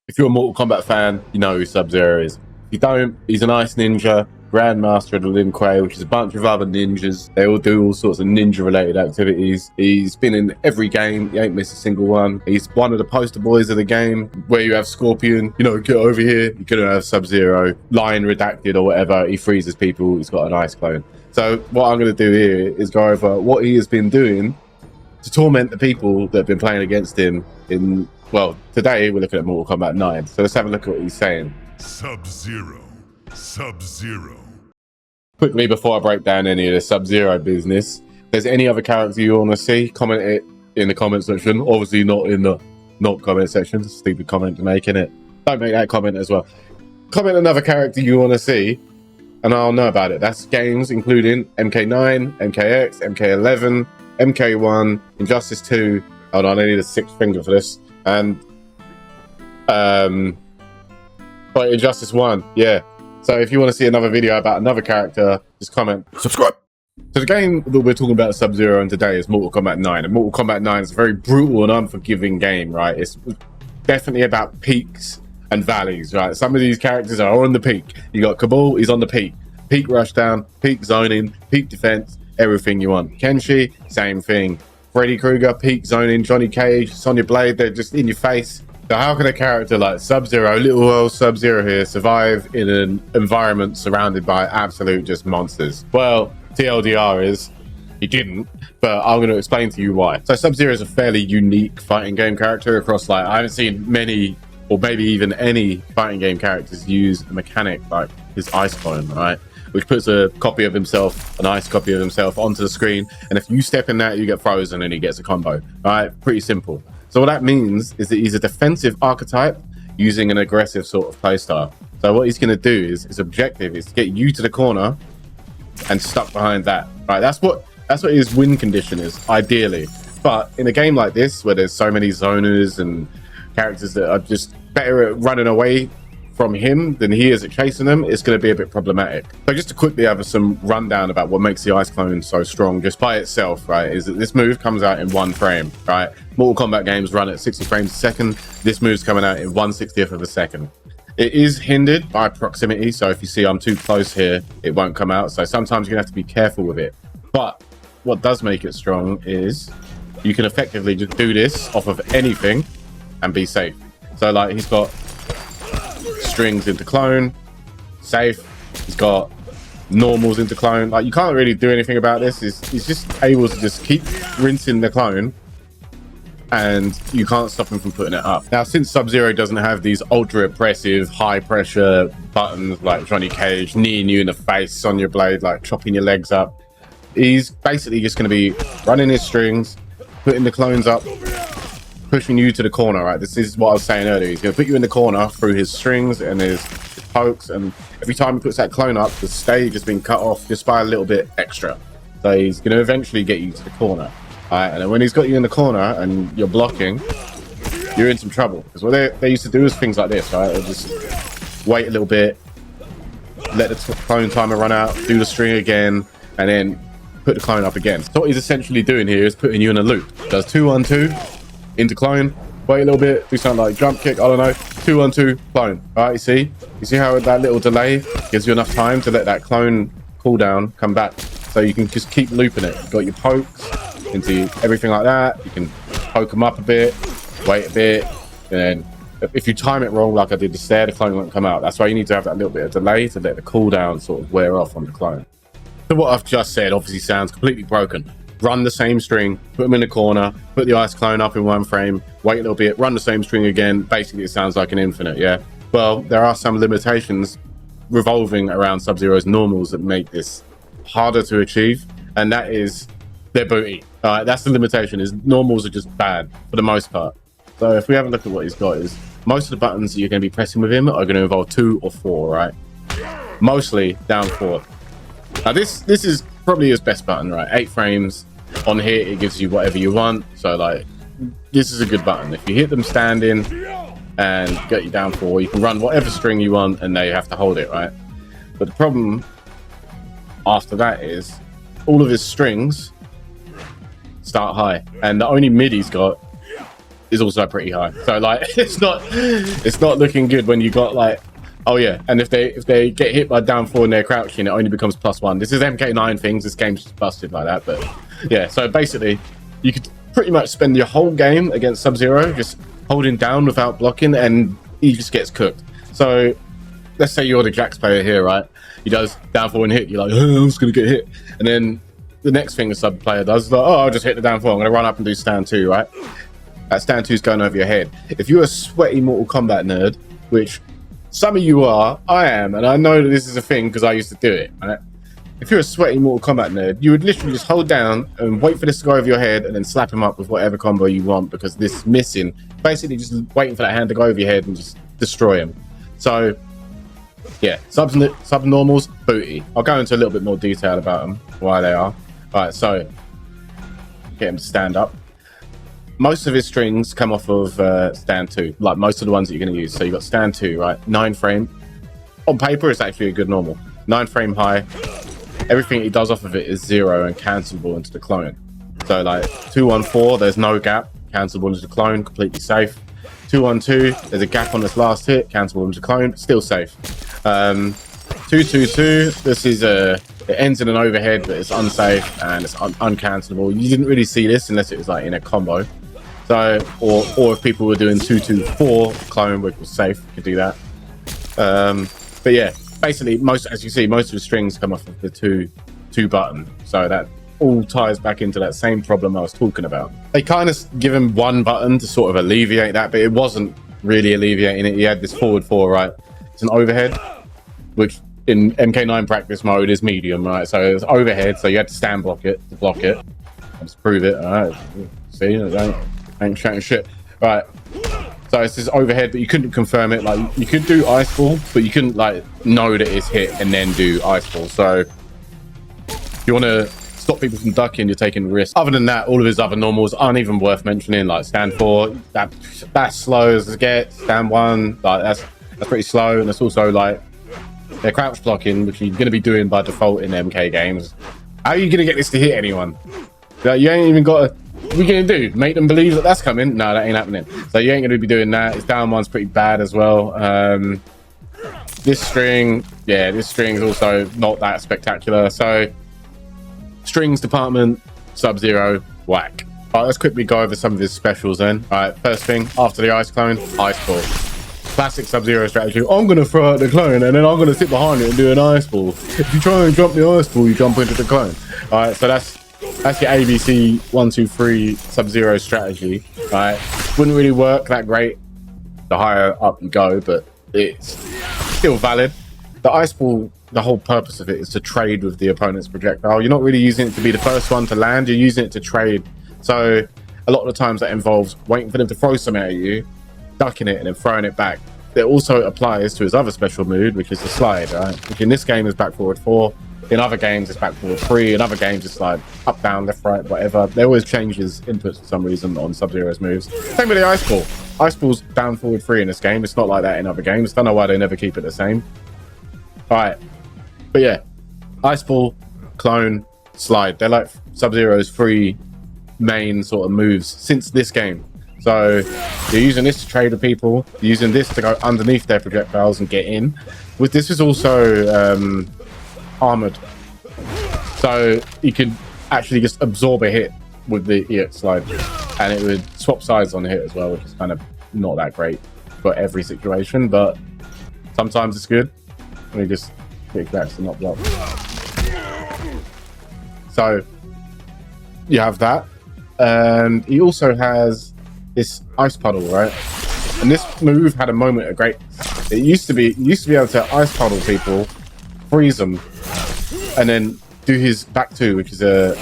If you're a Mortal Kombat fan, you know who Sub-Zero is. If you don't, he's an ice ninja, Grandmaster of the Lin Kuei, which is a bunch of other ninjas. They all do all sorts of ninja-related activities. He's been in every game. He ain't missed a single one. He's one of the poster boys of the game, where you have Scorpion, you know, get over here. You could have Sub-Zero, Lion Redacted or whatever. He freezes people. He's got an ice clone. So what I'm going to do here is go over what he has been doing to torment the people that have been playing against him in... Well, today we're looking at Mortal Kombat 9, so let's have a look at what he's saying. Sub-Zero. Sub-Zero. Quickly, before I break down any of the Sub-Zero business, if there's any other character you want to see, comment it in the comment section. Obviously not in the not comment section. It's a stupid comment to make, innit? Don't make that comment as well. Comment another character you want to see, and I'll know about it. That's games including MK9, MKX, MK11, MK1, Injustice 2. Hold on, I need a sixth finger for this. And but Injustice 1, yeah. So if you want to see another video about another character, just comment, subscribe. So the game that we're talking about Sub-Zero on today is Mortal Kombat 9. And Mortal Kombat 9 is a very brutal and unforgiving game, right? It's definitely about peaks and valleys, right? Some of these characters are on the peak. You got Kabul, he's on the peak. Peak rushdown, peak zoning, peak defense, everything you want. Kenshi, same thing. Freddy Krueger, peak zoning, Johnny Cage, Sonya Blade, they're just in your face. So how can a character like Sub-Zero, little old Sub-Zero here, survive in an environment surrounded by absolute just monsters? Well, TLDR is, he didn't, but I'm going to explain to you why. So Sub-Zero is a fairly unique fighting game character across, like, I haven't seen many, or maybe even any fighting game characters use a mechanic like his ice clone, right? Which puts a copy of himself, an ice copy of himself, onto the screen. And if you step in that, you get frozen and he gets a combo. All right, pretty simple. So what that means is that he's a defensive archetype using an aggressive sort of playstyle. So what he's going to do is, his objective is to get you to the corner and stuck behind that. Right, that's what his win condition is, ideally. But in a game like this, where there's so many zoners and characters that are just better at running away from him than he is at chasing them, it's going to be a bit problematic. So just to quickly have some rundown about what makes the ice clone so strong just by itself, right, is that this move comes out in one frame, right? Mortal Kombat games run at 60 frames a second. This move's coming out in 1/60th of a second. It is hindered by proximity, so if you see I'm too close here, it won't come out. So sometimes you're gonna have to be careful with it. But what does make it strong is you can effectively just do this off of anything and be safe. So like he's got strings into clone, safe. He's got normals into clone. Like you can't really do anything about this. He's just able to just keep rinsing the clone and you can't stop him from putting it up. Now, since Sub-Zero doesn't have these ultra oppressive, high pressure buttons like Johnny Cage, kneeing you in the face, Sonya Blade, like chopping your legs up, he's basically just going to be running his strings, putting the clones up, pushing you to the corner, right? This is what I was saying earlier. He's going to put you in the corner through his strings and his pokes, and every time he puts that clone up, the stage has been cut off just by a little bit extra. So he's going to eventually get you to the corner. All right, and then when he's got you in the corner and you're blocking, you're in some trouble. Because what they used to do is things like this, right? They'll just wait a little bit, let the clone timer run out, do the string again, and then put the clone up again. So what he's essentially doing here is putting you in a loop. Does 2-1-2 into clone, wait a little bit, do something like jump kick, I don't know, 2-1-2 clone. All right, you see how that little delay gives you enough time to let that clone cooldown come back, so you can just keep looping it. You've got your pokes into everything like that. You can poke them up a bit, wait a bit, and then if you time it wrong, like I did just there, the clone won't come out. That's why you need to have that little bit of delay to let the cooldown sort of wear off on the clone. So what I've just said obviously sounds completely broken. Run the same string, put them in the corner, put the ice clone up in one frame, wait a little bit, run the same string again. Basically, it sounds like an infinite, yeah? Well, there are some limitations revolving around Sub-Zero's normals that make this harder to achieve, and that is their booty. All right, that's the limitation, is normals are just bad for the most part. So if we have a look at what he's got, is most of the buttons that you're going to be pressing with him are going to involve 2 or 4, right? Mostly down 4. Now this is probably his best button, right? 8 frames. On here, it gives you whatever you want. So like, this is a good button. If you hit them standing and get you down 4, you can run whatever string you want and they have to hold it, right? But the problem after that is all of his strings start high, and the only mid he's got is also pretty high. So like it's not looking good when you got like, oh yeah, and if they get hit by down 4 and they're crouching, it only becomes +1. This is MK9 things. This game's just busted like that. But yeah, so basically you could pretty much spend your whole game against Sub-Zero just holding down without blocking, and he just gets cooked. So let's say you're the Jax player here, right? He does down 4 and hit. You're like, oh, I'm just gonna get hit, and then the next thing the sub player does is like, oh, I'll just hit the down 4. I'm gonna run up and do stand 2, right? That stand 2's going over your head. If you're a sweaty Mortal Kombat nerd, which some of you are, I am, and I know that this is a thing because I used to do it, right? If you're a sweaty Mortal Kombat nerd, you would literally just hold down and wait for this to go over your head and then slap him up with whatever combo you want, because this is missing. Basically just waiting for that hand to go over your head and just destroy him. So yeah, subnormals, booty. I'll go into a little bit more detail about them, why they are. All right, so get him to stand up. Most of his strings come off of stand 2, like most of the ones that you're going to use. So you've got stand 2, right? 9 frame. On paper, it's actually a good normal. 9 frame high. Everything he does off of it is 0 and cancelable into the clone. So like 2-1-4, there's no gap. Cancelable into the clone, completely safe. 2-1-2, there's a gap on this last hit. Cancelable into the clone, still safe. 2-2-2, this is it ends in an overhead, but it's unsafe and it's uncancelable. You didn't really see this unless it was like in a combo. So, or if people were doing 2-2-4 clone, which was safe, you could do that. But yeah, basically, as you see, most of the strings come off of the two button. So that all ties back into that same problem I was talking about. They kind of give him one button to sort of alleviate that, but it wasn't really alleviating it. He had this forward 4, right? It's an overhead, which in MK9 practice mode is medium, right? So it's overhead, so you had to stand block it to block it. Let's prove it. All right, see, I ain't chatting shit. Right, so it's this overhead, but you couldn't confirm it. Like, you could do ice ball, but you couldn't like know that it's hit and then do ice ball. So if you want to stop people from ducking, you're taking risks. Other than that, all of his other normals aren't even worth mentioning. Like stand 4, that's slow as it gets. Stand 1, like that's pretty slow, and it's also like they're crouch blocking, which you're going to be doing by default in MK games. How are you going to get this to hit anyone? Like, you ain't even got to... What are you going to do? Make them believe that that's coming? No, that ain't happening. So you ain't going to be doing that. His down 1's pretty bad as well. This string is also not that spectacular. So strings department, Sub-Zero, whack. All right, let's quickly go over some of his specials then. All right, first thing, after the ice clone, ice ball. Classic Sub-Zero strategy. I'm going to throw out the clone and then I'm going to sit behind it and do an ice ball. If you try and jump the ice ball, you jump into the clone. All right, so that's your ABC 1, 2, 3 Sub-Zero strategy. All right, wouldn't really work that great the higher up you go, but it's still valid. The ice ball, the whole purpose of it is to trade with the opponent's projectile. You're not really using it to be the first one to land. You're using it to trade. So a lot of the times that involves waiting for them to throw something at you, ducking it and then throwing it back. It also applies to his other special move, which is the slide, right? Which in this game is back forward 4. In other games, it's back forward 3. In other games, it's like up, down, left, right, whatever. They always change his inputs for some reason on Sub-Zero's moves. Same with the ice ball. Ice ball's down, forward 3 in this game. It's not like that in other games. Don't know why they never keep it the same. All right. But yeah, ice ball, clone, slide. They're like Sub-Zero's 3 main sort of moves since this game. So you're using this to trade with people, you're using this to go underneath their projectiles and get in. With this is also armored, so you can actually just absorb a hit with the slide, and it would swap sides on the hit as well, which is kind of not that great for every situation, but sometimes it's good. Let me just click that to not block. So you have that, and he also has this ice puddle, right? And this move had a moment of great. It used to be able to ice puddle people, freeze them, and then do his back 2, which is a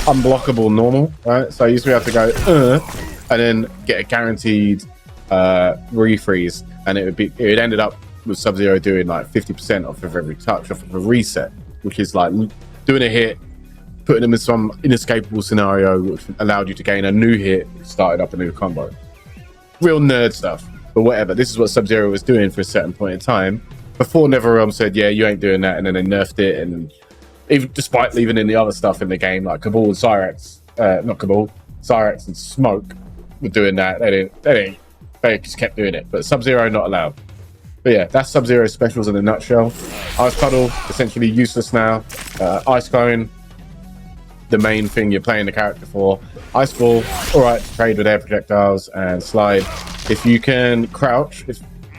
unblockable normal, right? So I used to be able to go and then get a guaranteed refreeze, and it ended up with Sub-Zero doing like 50% off of every touch off of a reset, which is like doing a hit, putting them in some inescapable scenario which allowed you to gain a new hit, started up a new combo. Real nerd stuff, but whatever. This is what Sub-Zero was doing for a certain point in time before NetherRealm said, yeah, you ain't doing that, and then they nerfed it, and even despite leaving in the other stuff in the game like Cabal and Cyrax, not Cabal, Cyrax and Smoke, were doing that. They just kept doing it. But Sub-Zero not allowed. But yeah, that's Sub-Zero specials in a nutshell. Ice Puddle, essentially useless now. Ice Cone, the main thing you're playing the character for. Ice Ball, all right to trade with air projectiles, and Slide. If you can crouch,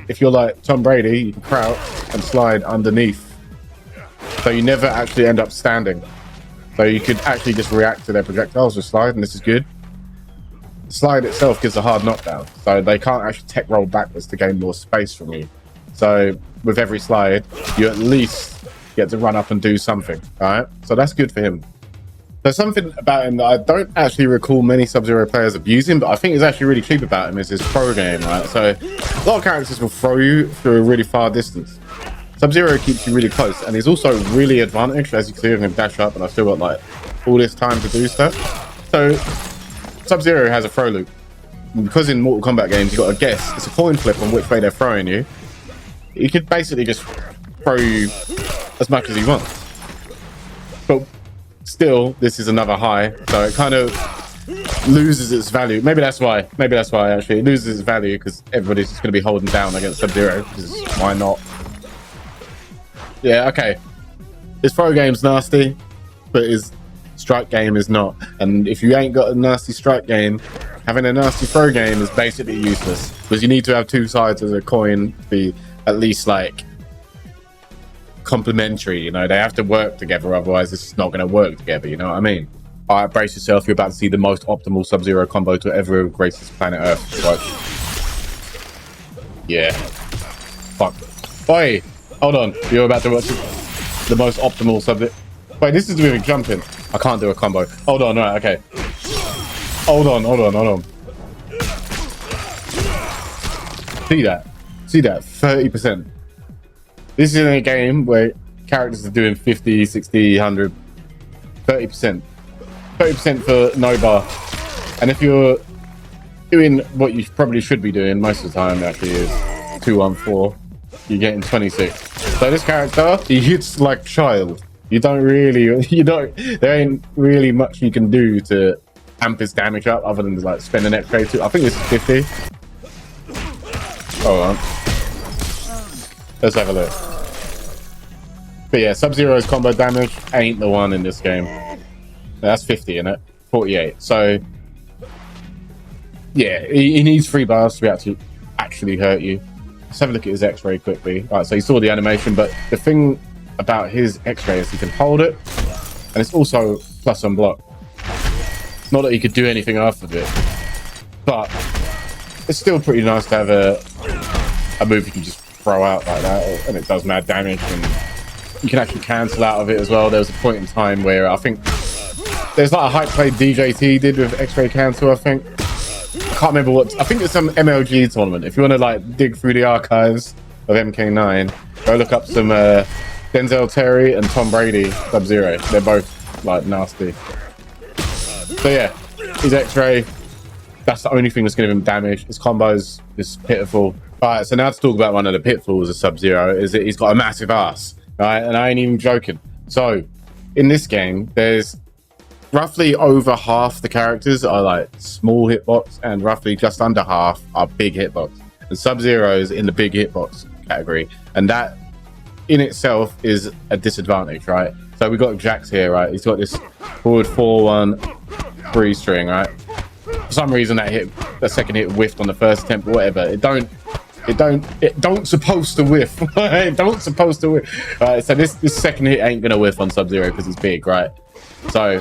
if you're like Tom Brady, you can crouch and slide underneath. So you never actually end up standing. So you could actually just react to their projectiles with Slide, and this is good. Slide itself gives a hard knockdown, so they can't actually tech roll backwards to gain more space from you. So with every slide, you at least get to run up and do something, all right? So that's good for him. There's something about him that I don't actually recall many Sub-Zero players abusing, but I think is actually really cheap about him is his throw game, right? So a lot of characters will throw you through a really far distance. Sub-Zero keeps you really close, and he's also really advantaged. As you can see, I can dash up, and I've still got like all this time to do stuff. So Sub-Zero has a throw loop. And because in Mortal Kombat games, you've got to guess, it's a coin flip on which way they're throwing you. He could basically just throw you as much as he wants. But still, this is another high, so it kind of loses its value. Maybe that's why actually it loses its value, because everybody's just going to be holding down against Sub-Zero, because why not? Yeah, okay. His throw game's nasty, but his strike game is not. And if you ain't got a nasty strike game, having a nasty throw game is basically useless, because you need to have two sides of the coin to be at least like complementary, you know. They have to work together, otherwise it's not going to work together, you know what I mean? All right, brace yourself, you're about to see the most optimal Sub-Zero combo to ever grace this planet Earth. Right. Yeah. Fuck. Oi, hold on, you're about to watch the most optimal Sub-Zero. Wait, this is with jumping. I can't do a combo. Hold on, right, okay. Hold on. See that, 30%. This is in a game where characters are doing 50, 60, 100, 30%. 30% for no bar. And if you're doing what you probably should be doing most of the time, actually is 2-1-4, you're getting 26. So this character, he hits like child. There ain't really much you can do to amp his damage up other than like spend an X-ray too. I think this is 50. Hold on. Let's have a look. But yeah, Sub-Zero's combo damage ain't the one in this game. That's 50 in it, 48. So yeah, he needs 3 bars to actually hurt you. Let's have a look at his X-ray quickly. All right, so you saw the animation, but the thing about his X-ray is he can hold it, and it's also plus on block. Not that he could do anything after it, but it's still pretty nice to have a move you can just throw out like that, and it does mad damage, and you can actually cancel out of it as well. There was a point in time where I think there's like a hype play DJT did with X-ray cancel, I think. I can't remember what, I think it's some MLG tournament. If you want to like dig through the archives of MK9, go look up some Denzel Terry and Tom Brady Sub-Zero. They're both like nasty. So yeah, his X-ray, that's the only thing that's going to give him damage. His combos is pitiful. All right, so now to talk about one of the pitfalls of Sub-Zero is that he's got a massive ass, right? And I ain't even joking. So in this game, there's roughly over half the characters are like small hitbox, and roughly just under half are big hitbox. And Sub-Zero's in the big hitbox category, and that in itself is a disadvantage, right? So we got Jax here, right? He's got this forward 4-1-3 string, right? For some reason that second hit whiffed on the first attempt, or whatever. It don't supposed to whiff. It don't supposed to whiff. Right, so this second hit ain't gonna whiff on Sub-Zero because he's big, right? So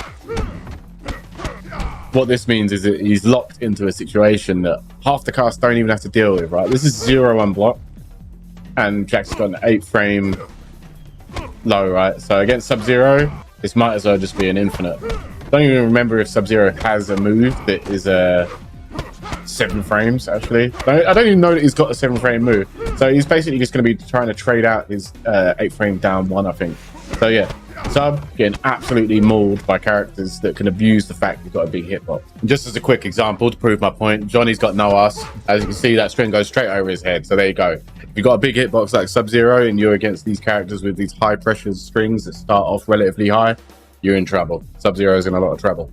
what this means is that he's locked into a situation that half the cast don't even have to deal with, right? This is 0-1 block, and Jack's got an 8 frame low, right? So against Sub-Zero, this might as well just be an infinite. Don't even remember if Sub-Zero has a move that is 7 frames, actually. I don't even know that he's got a 7 frame move. So he's basically just going to be trying to trade out his 8 frame down 1, I think. So yeah, Sub getting absolutely mauled by characters that can abuse the fact you've got a big hitbox. And just as a quick example to prove my point, Johnny's got no ass. As you can see, that string goes straight over his head. So there you go. If you've got a big hitbox like Sub-Zero and you're against these characters with these high pressure strings that start off relatively high, you're in trouble. Sub-Zero's in a lot of trouble.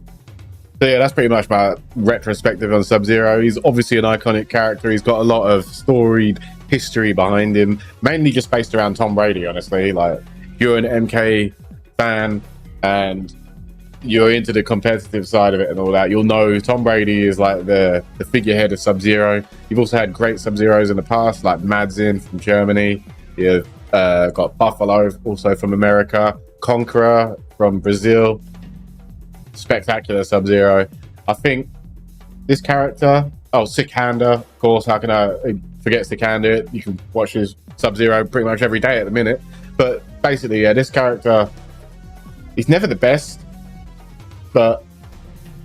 So yeah, that's pretty much my retrospective on Sub-Zero. He's obviously an iconic character. He's got a lot of storied history behind him, mainly just based around Tom Brady, honestly. Like, if you're an MK fan and you're into the competitive side of it and all that, you'll know Tom Brady is like the figurehead of Sub-Zero. You've also had great Sub-Zeros in the past, like Madzin from Germany. You've got Buffalo, also from America. Conqueror from Brazil. Spectacular Sub-Zero. I think this character, Sikander, of course, how can I forget Sikander? You can watch his Sub-Zero pretty much every day at the minute. But basically, yeah, this character, he's never the best, but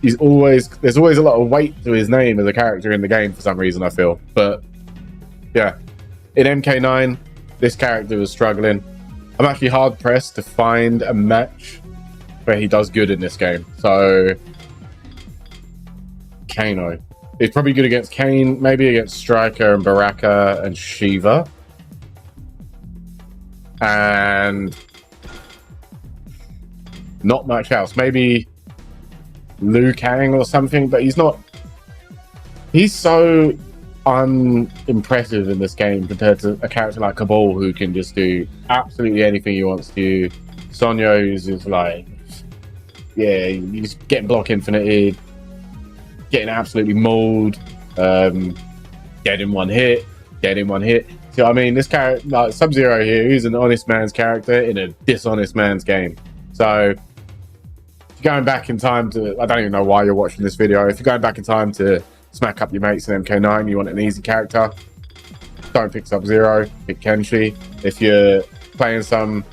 there's always a lot of weight to his name as a character in the game for some reason, I feel. But yeah, in MK9, this character was struggling. I'm actually hard pressed to find a match where he does good in this game. So Kano, he's probably good against Kane, maybe against Striker and Baraka and Shiva, and not much else. Maybe Liu Kang or something, but he's so unimpressive in this game compared to a character like Cabal, who can just do absolutely anything he wants to. Sonya is just like, yeah, he's getting block infinited, getting absolutely mauled, getting one hit. So I mean, this character, like Sub-Zero here, he's an honest man's character in a dishonest man's game. So if you're going back in time to, I don't even know why you're watching this video. If you're going back in time to smack up your mates in MK9, you want an easy character, don't pick Sub-Zero, pick Kenshi. If you're playing some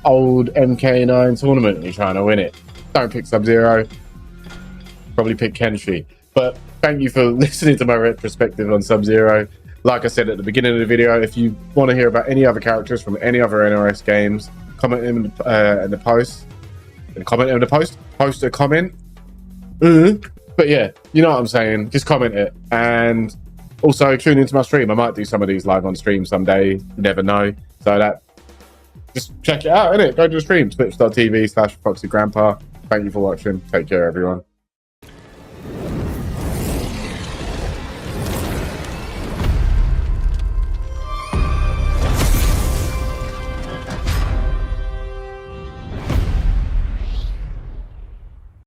old MK9 tournament and you're trying to win it, don't pick Sub-Zero, probably pick Kenshi. But thank you for listening to my retrospective on Sub-Zero. Like I said at the beginning of the video, if you want to hear about any other characters from any other NRS games, comment in the post. Post a comment. But yeah, you know what I'm saying. Just comment it. And also tune into my stream. I might do some of these live on stream someday. You never know. So just check it out, innit? Go to the stream. Twitch.tv/FoxyGrandpa. Thank you for watching. Take care, everyone.